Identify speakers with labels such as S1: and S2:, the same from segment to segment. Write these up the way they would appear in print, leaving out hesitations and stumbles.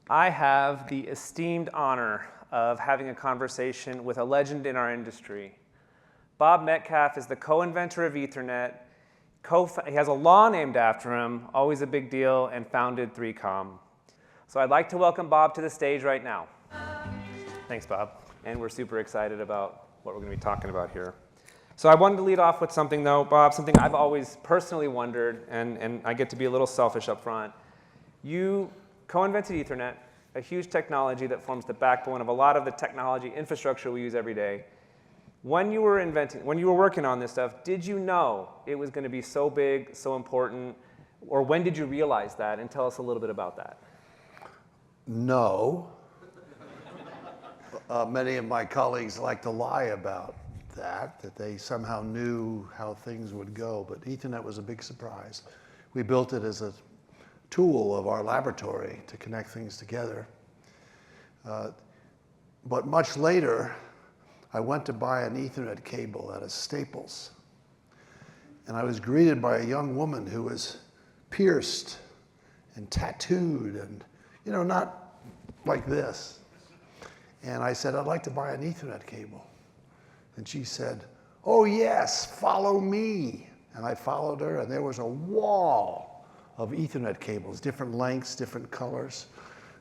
S1: I have the esteemed honor of having a conversation with a legend in our industry. Bob Metcalfe is the co-inventor of Ethernet. He has a law named after him, always a big deal, and founded 3Com. So I'd like to welcome Bob to the stage right now. Thanks, Bob. And we're super excited about what we're going to be talking about here. So I wanted to lead off with something, though, Bob, something I've always personally wondered, and I get to be a little selfish up front. You co-invented Ethernet, a huge technology that forms the backbone of a lot of the technology infrastructure we use every day. When you were working on this stuff, did you know it was going to be so big, so important, or when did you realize that? And tell us a little bit about that.
S2: No. Many of my colleagues like to lie about that they somehow knew how things would go, but Ethernet was a big surprise. We built it as a tool of our laboratory to connect things together. But much later, I went to buy an Ethernet cable at a Staples, and I was greeted by a young woman who was pierced and tattooed and, not like this. And I said, I'd like to buy an Ethernet cable. And she said, oh yes, follow me. And I followed her, and there was a wall of Ethernet cables, different lengths, different colors.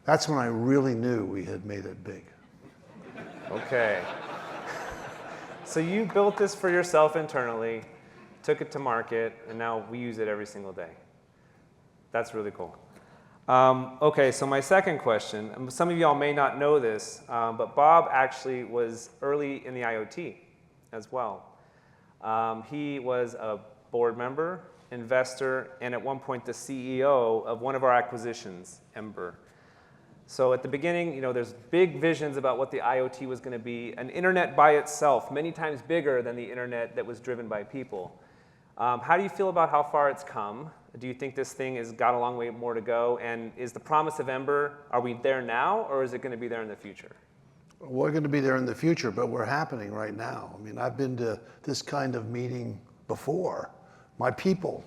S2: That's when I really knew we had made it big.
S1: Okay. So you built this for yourself internally, took it to market, and now we use it every single day. That's really cool. Okay, so my second question, some of y'all may not know this, but Bob actually was early in the IoT as well. He was a board member, investor, and at one point the CEO of one of our acquisitions, Ember. So at the beginning, there's big visions about what the IoT was going to be, an internet by itself, many times bigger than the internet that was driven by people. How do you feel about how far it's come? Do you think this thing has got a long way more to go? And is the promise of Ember, are we there now, or is it going to be there in the future?
S2: We're going to be there in the future, but we're happening right now. I mean, I've been to this kind of meeting before. My people,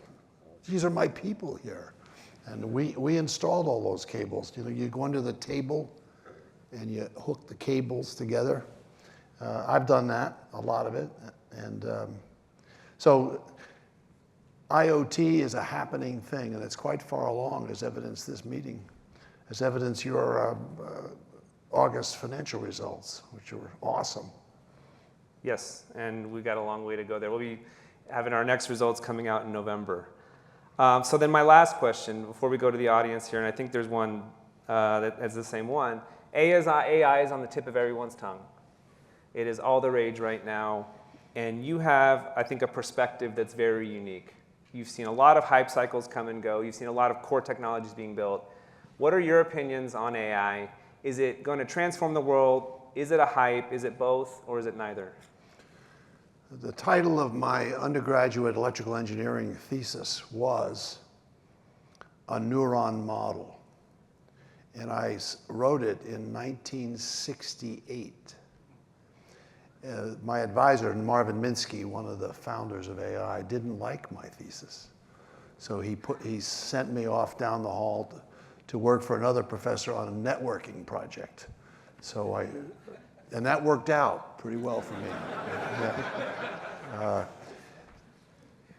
S2: these are my people here. And we installed all those cables. You go under the table and you hook the cables together. I've done that, a lot of it. And so IoT is a happening thing, and it's quite far along, as evidence this meeting, as evidence your August financial results, which were awesome.
S1: Yes, and we've got a long way to go there. We'll be having our next results coming out in November. So then my last question, before we go to the audience here, and I think there's one that is the same one. AI is on the tip of everyone's tongue. It is all the rage right now. And you have, I think, a perspective that's very unique. You've seen a lot of hype cycles come and go. You've seen a lot of core technologies being built. What are your opinions on AI? Is it going to transform the world? Is it a hype? Is it both? Or is it neither?
S2: The title of my undergraduate electrical engineering thesis was A Neuron Model. And I wrote it in 1968. My advisor, Marvin Minsky, one of the founders of AI, didn't like my thesis. So he sent me off down the hall to work for another professor on a networking project. And that worked out pretty well for me.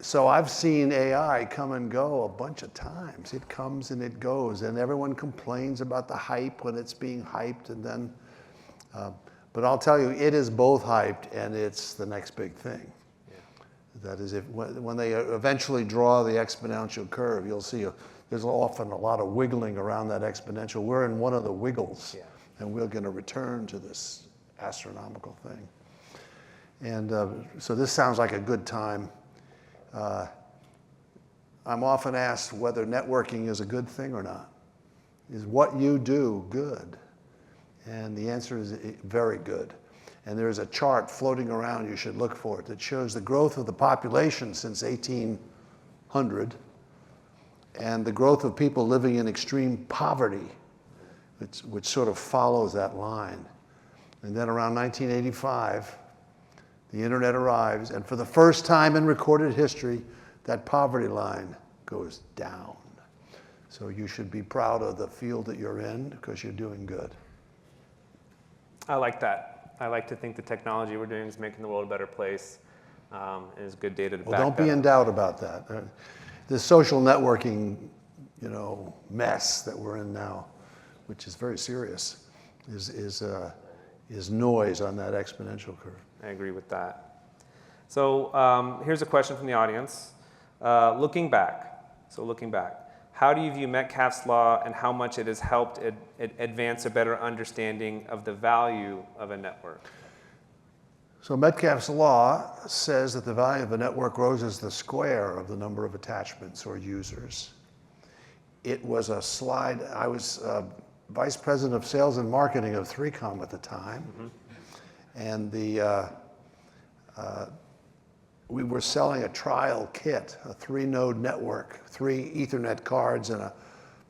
S2: So I've seen AI come and go a bunch of times. It comes and it goes, and everyone complains about the hype when it's being hyped, and then, but I'll tell you, it is both hyped and it's the next big thing. Yeah. That is, when they eventually draw the exponential curve, you'll see there's often a lot of wiggling around that exponential. We're in one of the wiggles, yeah. And we're going to return to this astronomical thing. And so this sounds like a good time. I'm often asked whether networking is a good thing or not. Is what you do good? And the answer is very good. And there's a chart floating around, you should look for it, that shows the growth of the population since 1800 and the growth of people living in extreme poverty, which sort of follows that line. And then around 1985, the internet arrives, and for the first time in recorded history, that poverty line goes down. So you should be proud of the field that you're in because you're doing good.
S1: I like that. I like to think the technology we're doing is making the world a better place. And it's good data to back
S2: Well, don't be
S1: that
S2: in
S1: up.
S2: doubt about that. The social networking, mess that we're in now, which is very serious, is noise on that exponential curve.
S1: I agree with that. So here's a question from the audience. Looking back, how do you view Metcalfe's law and how much it has helped advance a better understanding of the value of a network?
S2: So Metcalfe's law says that the value of a network grows as the square of the number of attachments or users. It was a slide. I was vice president of sales and marketing of 3Com at the time. And we were selling a trial kit, a 3-node network, 3 Ethernet cards and a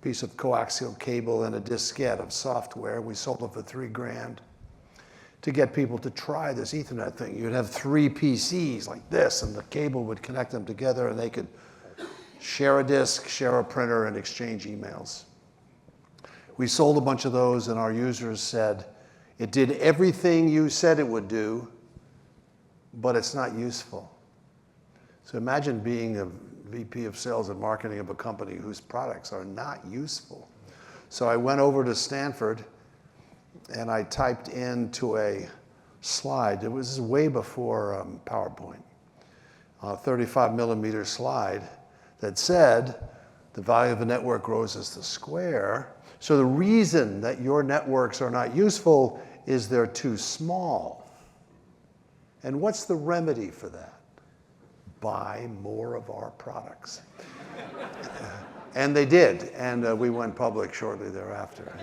S2: piece of coaxial cable and a diskette of software. We sold it for $3,000 to get people to try this Ethernet thing. You'd have 3 PCs like this, and the cable would connect them together, and they could share a disk, share a printer, and exchange emails. We sold a bunch of those, and our users said, it did everything you said it would do, but it's not useful. So imagine being a VP of sales and marketing of a company whose products are not useful. So I went over to Stanford and I typed into a slide. It was way before PowerPoint, a 35 millimeter slide that said the value of a network grows as the square. So the reason that your networks are not useful is they're too small. And what's the remedy for that? Buy more of our products. And they did, and we went public shortly thereafter.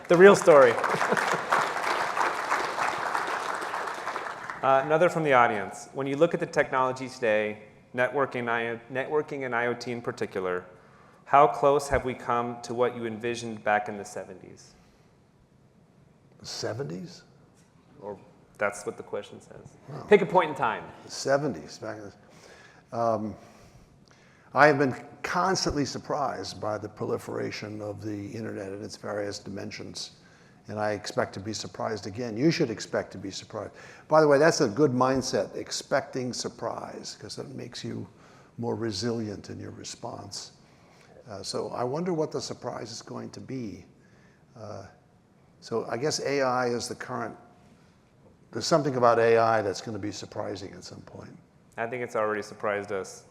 S1: The real story. Another from the audience. When you look at the technology today, networking and IoT in particular, how close have we come to what you envisioned back in the 70s?
S2: 70s?
S1: Or that's what the question says.
S2: Wow.
S1: Pick a point in time.
S2: The 70s. I have been constantly surprised by the proliferation of the internet in its various dimensions. And I expect to be surprised again. You should expect to be surprised. By the way, that's a good mindset, expecting surprise, because that makes you more resilient in your response. So I wonder what the surprise is going to be. So I guess AI is the current, there's something about AI that's going to be surprising at some point.
S1: I think it's already surprised us.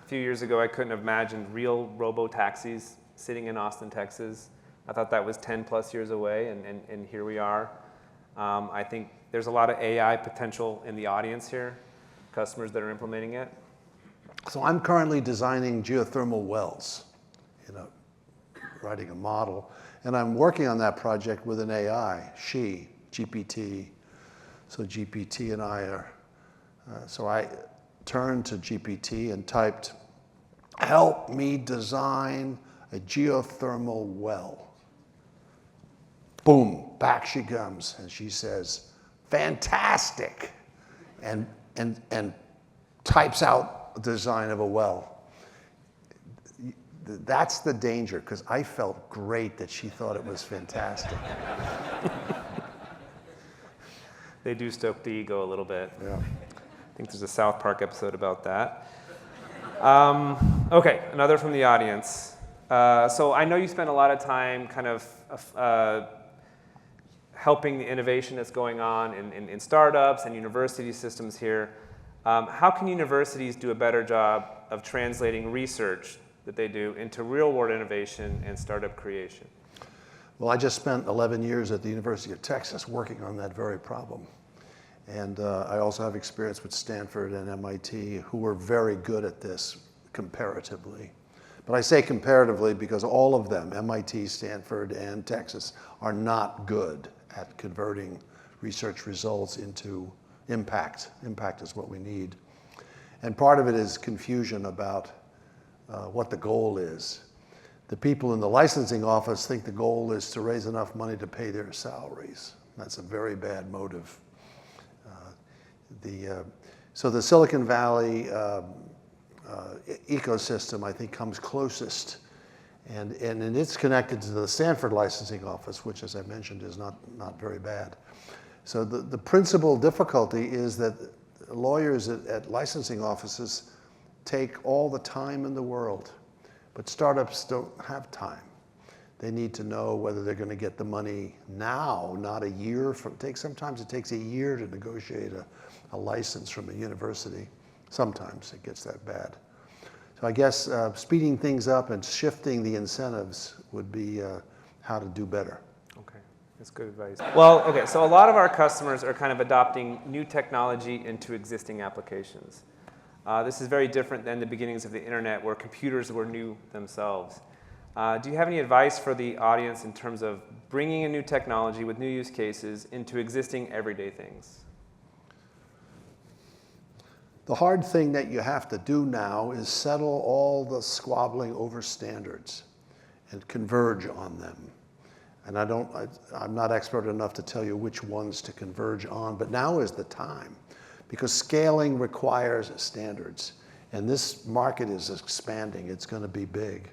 S1: A few years ago, I couldn't have imagined real robo-taxis sitting in Austin, Texas. I thought that was 10 plus years away, and here we are. I think there's a lot of AI potential in the audience here, customers that are implementing it.
S2: So I'm currently designing geothermal wells, writing a model. And I'm working on that project with an AI, GPT. So GPT and I are, so I turned to GPT and typed, help me design a geothermal well. Boom, back she comes, and she says, fantastic, and types out a design of a well. That's the danger, because I felt great that she thought it was fantastic.
S1: They do stoke the ego a little bit.
S2: Yeah.
S1: I think there's a South Park episode about that. Okay, another from the audience. So I know you spend a lot of time kind of helping the innovation that's going on in startups and university systems here. How can universities do a better job of translating research that they do into real-world innovation and startup creation?
S2: Well, I just spent 11 years at the University of Texas working on that very problem. And I also have experience with Stanford and MIT, who were very good at this comparatively. But I say comparatively because all of them, MIT, Stanford, and Texas, are not good at converting research results into impact. Impact is what we need. And part of it is confusion about what the goal is. The people in the licensing office think the goal is to raise enough money to pay their salaries. That's a very bad motive. So the Silicon Valley ecosystem, I think, comes closest. And it's connected to the Stanford licensing office, which, as I mentioned, is not very bad. So the principal difficulty is that lawyers at licensing offices take all the time in the world, but startups don't have time. They need to know whether they're going to get the money now, not a year from. Sometimes it takes a year to negotiate a license from a university. Sometimes it gets that bad. So I guess speeding things up and shifting the incentives would be how to do better.
S1: Okay, that's good advice. Well, okay, so a lot of our customers are kind of adopting new technology into existing applications. This is very different than the beginnings of the internet where computers were new themselves. Do you have any advice for the audience in terms of bringing a new technology with new use cases into existing everyday things?
S2: The hard thing that you have to do now is settle all the squabbling over standards and converge on them. And I'm not expert enough to tell you which ones to converge on, but now is the time because scaling requires standards. And this market is expanding. It's going to be big.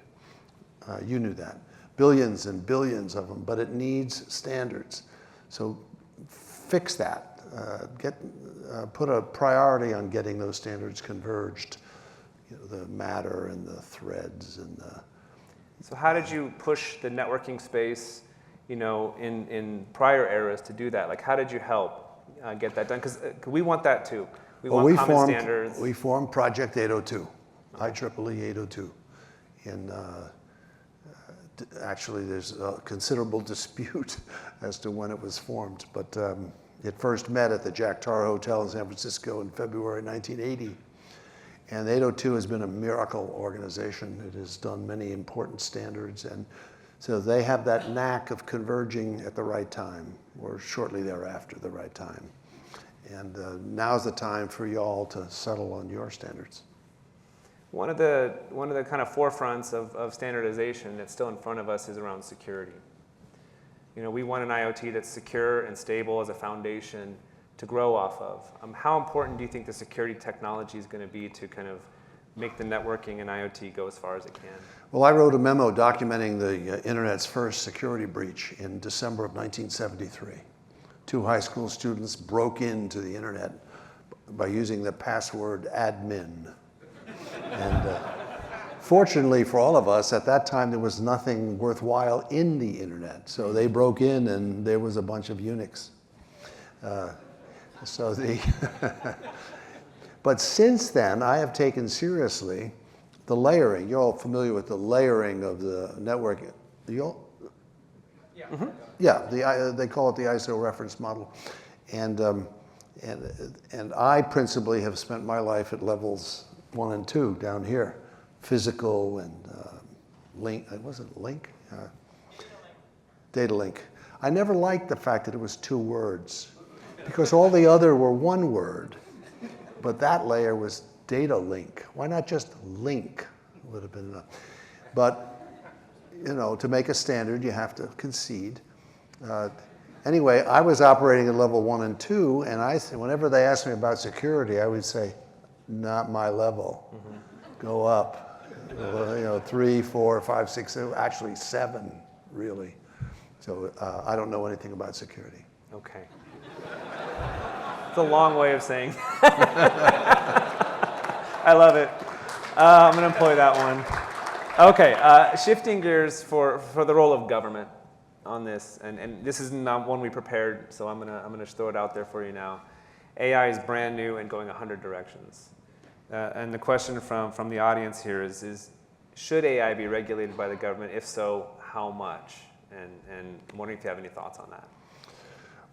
S2: You knew that. Billions and billions of them, but it needs standards. So fix that. Put a priority on getting those standards converged. You know, the Matter and the threads and the.
S1: So how did you push the networking space, you know, in prior eras to do that? Like, how did you help get that done? Because we want that too. We want common standards.
S2: We formed Project 802, IEEE 802, in. Actually, there's a considerable dispute as to when it was formed, but it first met at the Jack Tar Hotel in San Francisco in February 1980. And 802 has been a miracle organization. It has done many important standards, and so they have that knack of converging at the right time, or shortly thereafter, the right time. And now's the time for y'all to settle on your standards.
S1: One of the kind of forefronts of standardization that's still in front of us is around security. You know, we want an IoT that's secure and stable as a foundation to grow off of. How important do you think the security technology is going to be to kind of make the networking and IoT go as far as it can?
S2: Well, I wrote a memo documenting the Internet's first security breach in December of 1973. 2 high school students broke into the Internet by using the password admin. And fortunately for all of us, at that time there was nothing worthwhile in the Internet. So they broke in and there was a bunch of Unix. But since then, I have taken seriously the layering. You're all familiar with the layering of the network. Yeah. Mm-hmm. Yeah, they call it the ISO reference model. And I principally have spent my life at levels 1 and 2 down here, physical and link. Was it link? Data link. I never liked the fact that it was 2 words, because all the other were 1 word, but that layer was data link. Why not just link? Would have been enough. But you know, to make a standard, you have to concede. Anyway, I was operating at level 1 and 2, and whenever they asked me about security, I would say, not my level. Mm-hmm. Go up. You know, 3, 4, 5, 6, actually 7, really. So I don't know anything about security.
S1: Okay. It's a long way of saying. I love it. I'm going to employ that one. Okay, shifting gears for the role of government on this, and this is not one we prepared, so I'm gonna throw it out there for you now. AI is brand new and going 100 directions. And the question from the audience here is should AI be regulated by the government? If so, how much? And I'm wondering if you have any thoughts on that.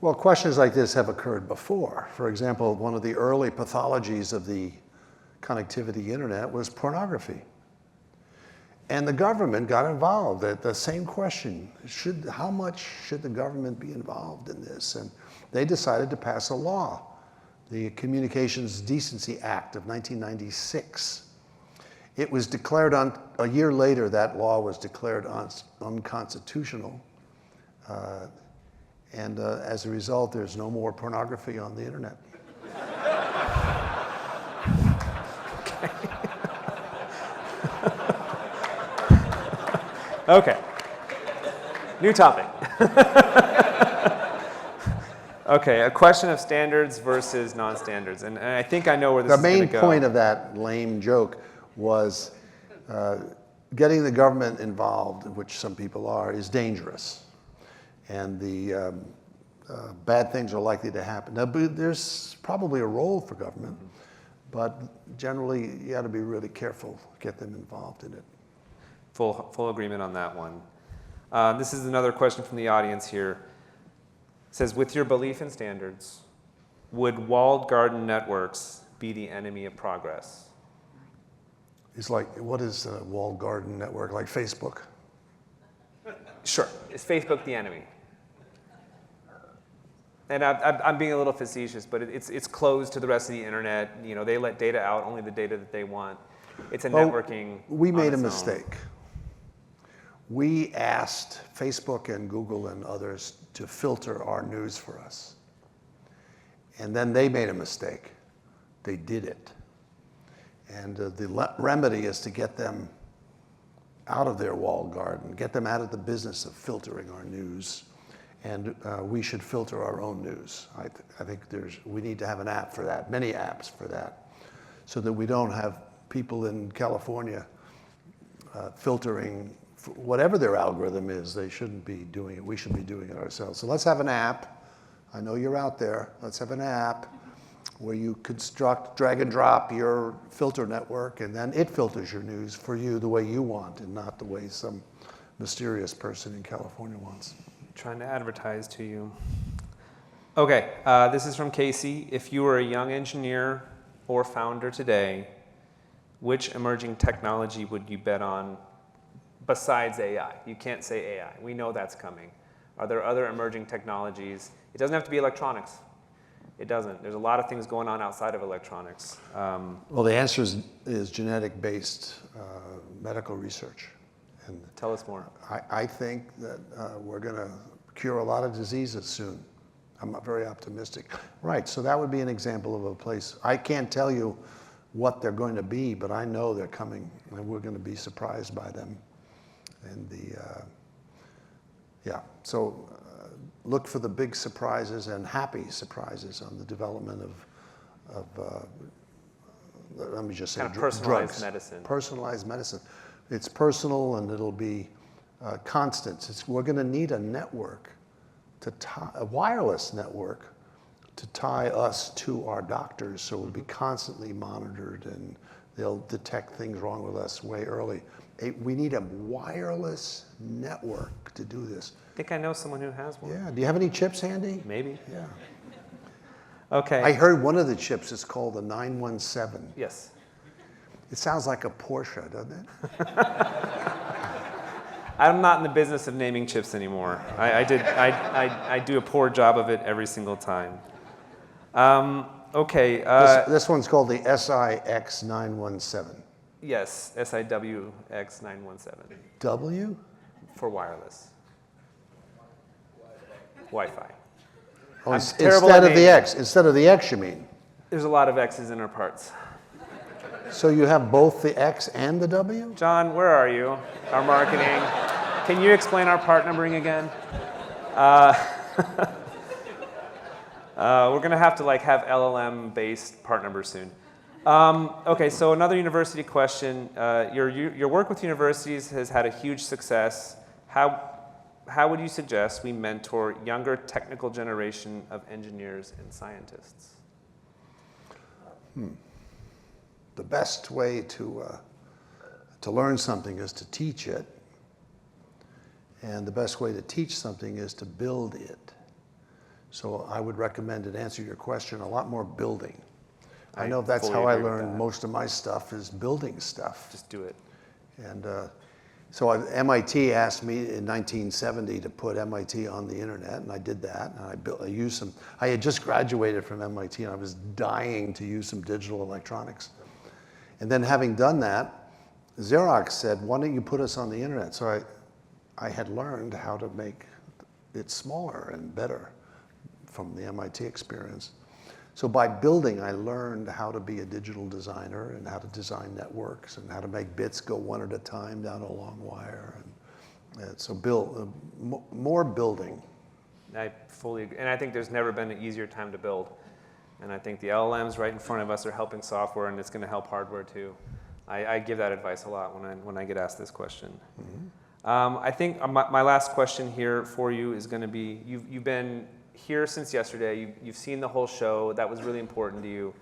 S2: Well, questions like this have occurred before. For example, one of the early pathologies of the connectivity internet was pornography. And the government got involved. The same question, how much should the government be involved in this? And they decided to pass a law, the Communications Decency Act of 1996. It was declared a year later, that law was declared unconstitutional. And as a result, there's no more pornography on the internet.
S1: Okay. New topic. Okay, a question of standards versus non-standards. And I think I know where this
S2: The
S1: is going to
S2: main
S1: go.
S2: point of that lame joke was getting the government involved, which some people are, is dangerous. And the bad things are likely to happen. Now, there's probably a role for government, but generally you got to be really careful, get them involved in it.
S1: Full agreement on that one. This is another question from the audience here. It says, with your belief in standards, would walled garden networks be the enemy of progress?
S2: It's like, what is a walled garden network, like Facebook?
S1: Sure. Is Facebook the enemy? And I'm being a little facetious, but it's closed to the rest of the internet. You know, they let data out, only the data that they want. It's a networking.
S2: We made a
S1: on its own.
S2: mistake. We asked Facebook and Google and others to filter our news for us. And then they made a mistake. They did it. And the remedy is to get them out of their walled garden, get them out of the business of filtering our news. And we should filter our own news. I think we need to have an app for that, many apps for that, so that we don't have people in California filtering whatever their algorithm is. They shouldn't be doing it. We should be doing it ourselves. So let's have an app. I know you're out there. Let's have an app where you construct, drag and drop your filter network, and then it filters your news for you the way you want and not the way some mysterious person in California wants.
S1: Trying to advertise to you. Okay, this is from Casey. If you were a young engineer or founder today, which emerging technology would you bet on besides AI? You can't say AI. We know that's coming. Are there other emerging technologies? It doesn't have to be electronics. It doesn't. There's a lot of things going on outside of electronics.
S2: Well, the answer is genetic-based medical research. And
S1: tell us more.
S2: I think that we're going to cure a lot of diseases soon. I'm very optimistic. Right, so that would be an example of a place. I can't tell you what they're going to be, but I know they're coming, and we're going to be surprised by them. And so look for the big surprises and happy surprises on the development of let me just say,
S1: kind of personalized
S2: drugs.
S1: medicine.
S2: Personalized medicine. It's personal, and it'll be constant. We're going to need a network, a wireless network, to tie us to our doctors, so we'll be constantly monitored, and they'll detect things wrong with us way early. We need a wireless network to do this.
S1: I think I know someone who has one.
S2: Yeah. Do you have any chips handy?
S1: Maybe.
S2: Yeah.
S1: Okay.
S2: I heard one of the chips is called the 917.
S1: Yes.
S2: It sounds like a Porsche, doesn't it?
S1: I'm not in the business of naming chips anymore. I do a poor job of it every single time. Okay.
S2: This one's called the SIX917.
S1: Yes, SIWX917.
S2: W?
S1: For wireless. Wi-Fi.
S2: Oh,
S1: I'm terrible
S2: instead
S1: at
S2: of the
S1: naming.
S2: X. Instead of the X, you mean?
S1: There's a lot of X's in our parts.
S2: So you have both the X and the W?
S1: John, where are you? Our marketing. Can you explain our part numbering again? We're going to have to have LLM-based part numbers soon. Okay, so another university question. Your work with universities has had a huge success. How would you suggest we mentor younger technical generation of engineers and scientists?
S2: The best way to learn something is to teach it. And the best way to teach something is to build it. So I would recommend, to answer your question, a lot more building. I know that's how I learned most of my stuff, is building stuff.
S1: Just do it.
S2: And so MIT asked me in 1970 to put MIT on the internet, and I did that. And I used some. I had just graduated from MIT, and I was dying to use some digital electronics. And then, having done that, Xerox said, "Why don't you put us on the internet?" So I had learned how to make it smaller and better from the MIT experience. So by building, I learned how to be a digital designer and how to design networks and how to make bits go one at a time down a long wire. So more building.
S1: I fully agree. And I think there's never been an easier time to build. And I think the LLMs right in front of us are helping software, and it's going to help hardware too. I give that advice a lot when I get asked this question. I think my last question here for you is going to be, you've been here since yesterday. You've seen the whole show. That was really important to you.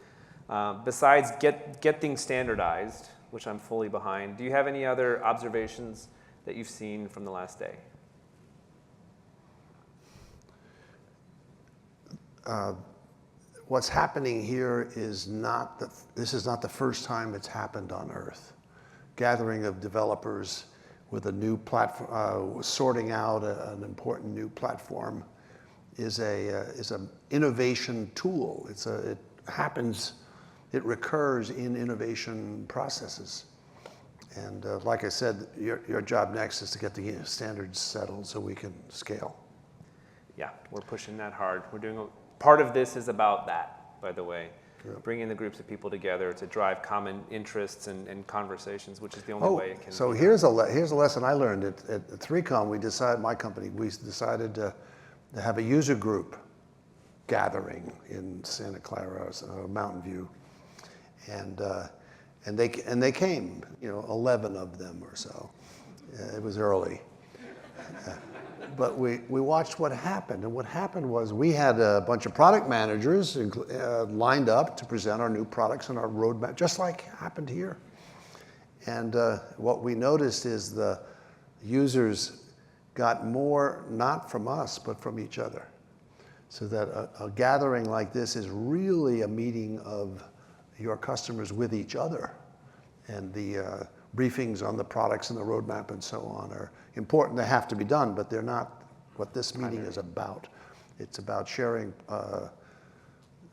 S1: Besides get things standardized, which I'm fully behind, do you have any other observations that you've seen from the last day?
S2: What's happening here is this is not the first time it's happened on Earth. Gathering of developers with a new platform, sorting out an important new platform is an innovation tool. It happens, it recurs in innovation processes. And like I said, your job next is to get the standards settled so we can scale.
S1: Yeah, we're pushing that hard. Part of this is about that, by the way. Yeah. Bringing the groups of people together to drive common interests and conversations, which is the only way it can
S2: so
S1: be
S2: here's a lesson I learned at 3Com. My company decided to have a user group gathering in Santa Clara, Mountain View, and they came, 11 of them or so. It was early. But we watched what happened, and what happened was we had a bunch of product managers lined up to present our new products and our roadmap, just like happened here. And what we noticed is the users got more, not from us, but from each other. So that a gathering like this is really a meeting of your customers with each other. And the briefings on the products and the roadmap and so on are important. They have to be done, but they're not what this meeting is about. It's about sharing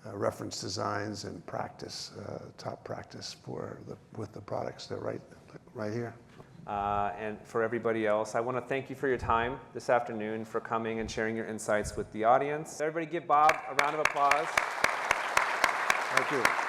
S2: reference designs and practice, top practice with the products. They're right here.
S1: And for everybody else, I want to thank you for your time this afternoon, for coming and sharing your insights with the audience. Everybody give Bob a round of applause.
S2: Thank you.